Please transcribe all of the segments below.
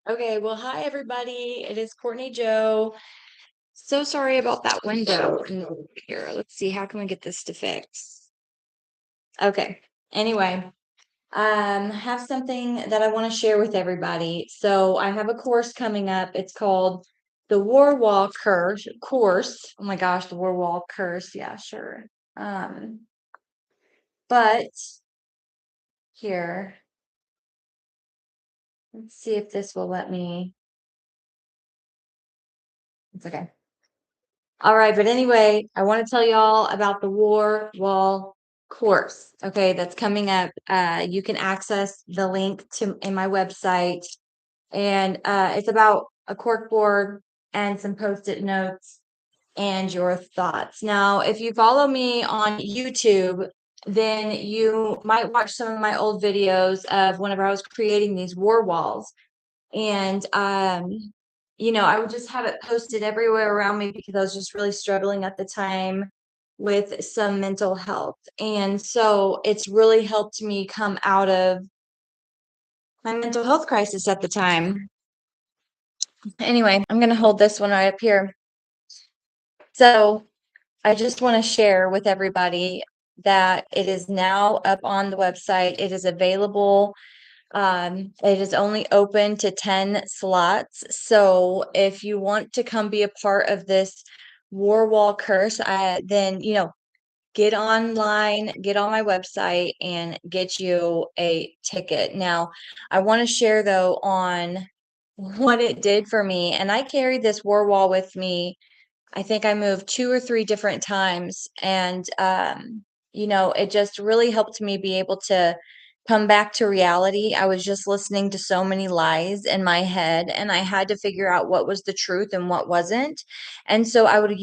Okay, well, hi everybody. It is Courtney Joe. So sorry about that window here. Let's see, how can we get this to fix? Okay. Anyway, have something that I want to share with everybody. So I have a course coming up. It's called the War Wall course. Oh my gosh, the War Wall curse. Yeah, sure. Um, but here, let's see if this will let me. It's okay. All right, but anyway, I want to tell y'all about the War Wall course. Okay, that's coming up. You can access the link to in my website, and it's about a cork board and some post-it notes and your thoughts. Now, if you follow me on YouTube, then you might watch some of my old videos of whenever I was creating these war walls. And I would just have it posted everywhere around me because I was just really struggling at the time with some mental health. And so it's really helped me come out of my mental health crisis at the time. Anyway, I'm going to hold this one right up here. So I just want to share with everybody that it is now up on the website. It is available. It is only open to 10 slots. So if you want to come be a part of this War Wall curse, then, get online, get on my website and get you a ticket. Now, I want to share though on what it did for me. And I carried this War Wall with me. I think I moved 2 or 3 different times, and, it just really helped me be able to come back to reality. I was just listening to so many lies in my head, and I had to figure out what was the truth and what wasn't, and so I would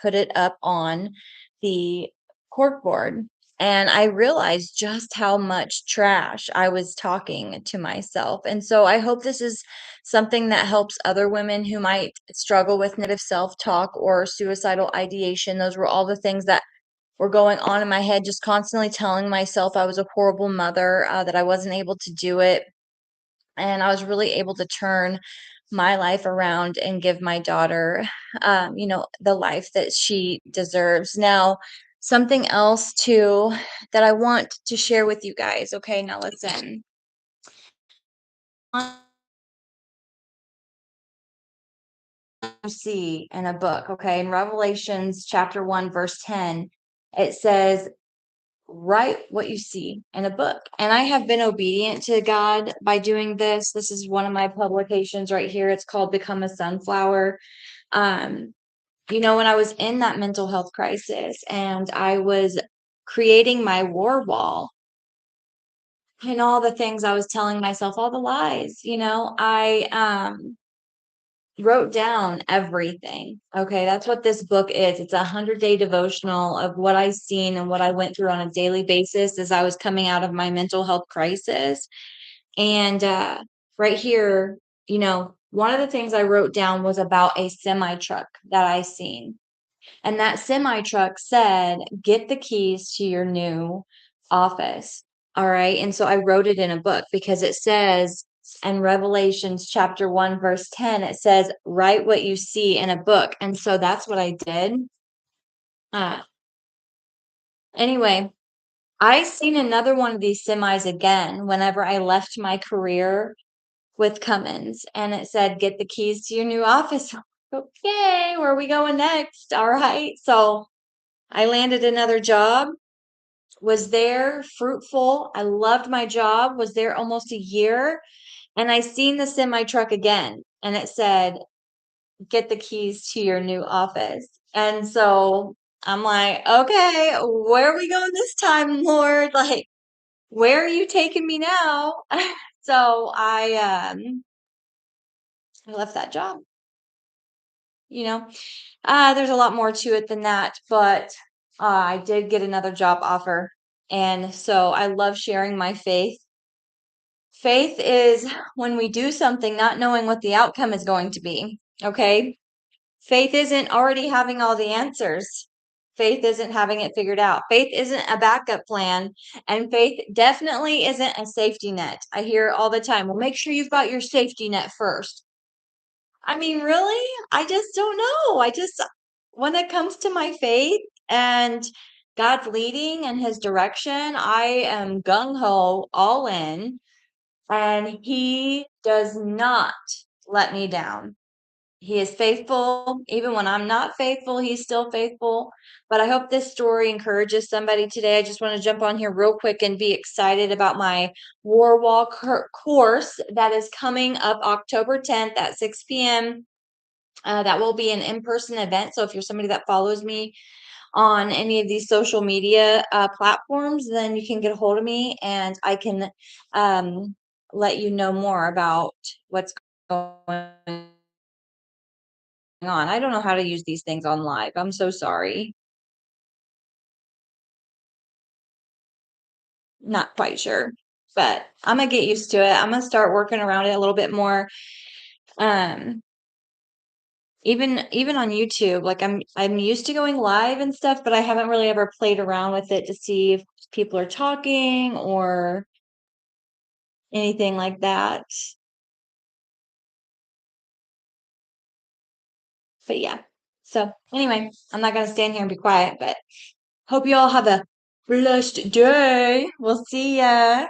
put it up on the cork board, and I realized just how much trash I was talking to myself, and so I hope this is something that helps other women who might struggle with negative self-talk or suicidal ideation. Those were all the things that were going on in my head, just constantly telling myself I was a horrible mother, that I wasn't able to do it. And I was really able to turn my life around and give my daughter, the life that she deserves. Now, something else too that I want to share with you guys. Okay, now listen. See in a book, okay? In Revelations chapter 1, verse 10, it says, write what you see in a book. And I have been obedient to God by doing this. This is one of my publications right here. It's called Become a Sunflower. Um, when I was in that mental health crisis and I was creating my war wall and all the things I was telling myself, all the lies, I wrote down everything. Okay, that's what this book is. It's a 100-day devotional of what I seen and what I went through on a daily basis as I was coming out of my mental health crisis. And right here, one of the things I wrote down was about a semi truck that I seen. And that semi truck said, "Get the keys to your new office." All right. And so I wrote it in a book because it says in Revelations chapter 1, verse 10, it says, "Write what you see in a book." And so that's what I did. Uh, anyway, I seen another one of these semis again whenever I left my career with Cummins, and it said, "Get the keys to your new office." Okay, where are we going next? All right. So I landed another job, was there, fruitful. I loved my job, was there almost a year. And I seen the semi truck again, and it said, "Get the keys to your new office." And so I'm like, okay, where are we going this time, Lord? Like, where are you taking me now? So I left that job. You know, there's a lot more to it than that, but I did get another job offer. And so I love sharing my faith. Faith is when we do something not knowing what the outcome is going to be. Okay. Faith isn't already having all the answers. Faith isn't having it figured out. Faith isn't a backup plan, and faith definitely isn't a safety net. I hear all the time, well, make sure you've got your safety net first. I mean, really? I just don't know. When it comes to my faith and God's leading and his direction, I am gung ho, all in, and he does not let me down. He is faithful. Even when I'm not faithful, he's still faithful. But I hope this story encourages somebody today. I just want to jump on here real quick and be excited about my War Wall course that is coming up October 10th at 6 p.m. That will be an in-person event. So if you're somebody that follows me on any of these social media platforms, then you can get a hold of me and I can um, let you know more about what's going on. I don't know how to use these things on live. I'm so sorry. Not quite sure, but I'm gonna get used to it. I'm gonna start working around it a little bit more. Um, even on YouTube, like I'm used to going live and stuff, but I haven't really ever played around with it to see if people are talking or anything like that. But yeah. So anyway, I'm not gonna stand here and be quiet, but hope you all have a blessed day. We'll see ya.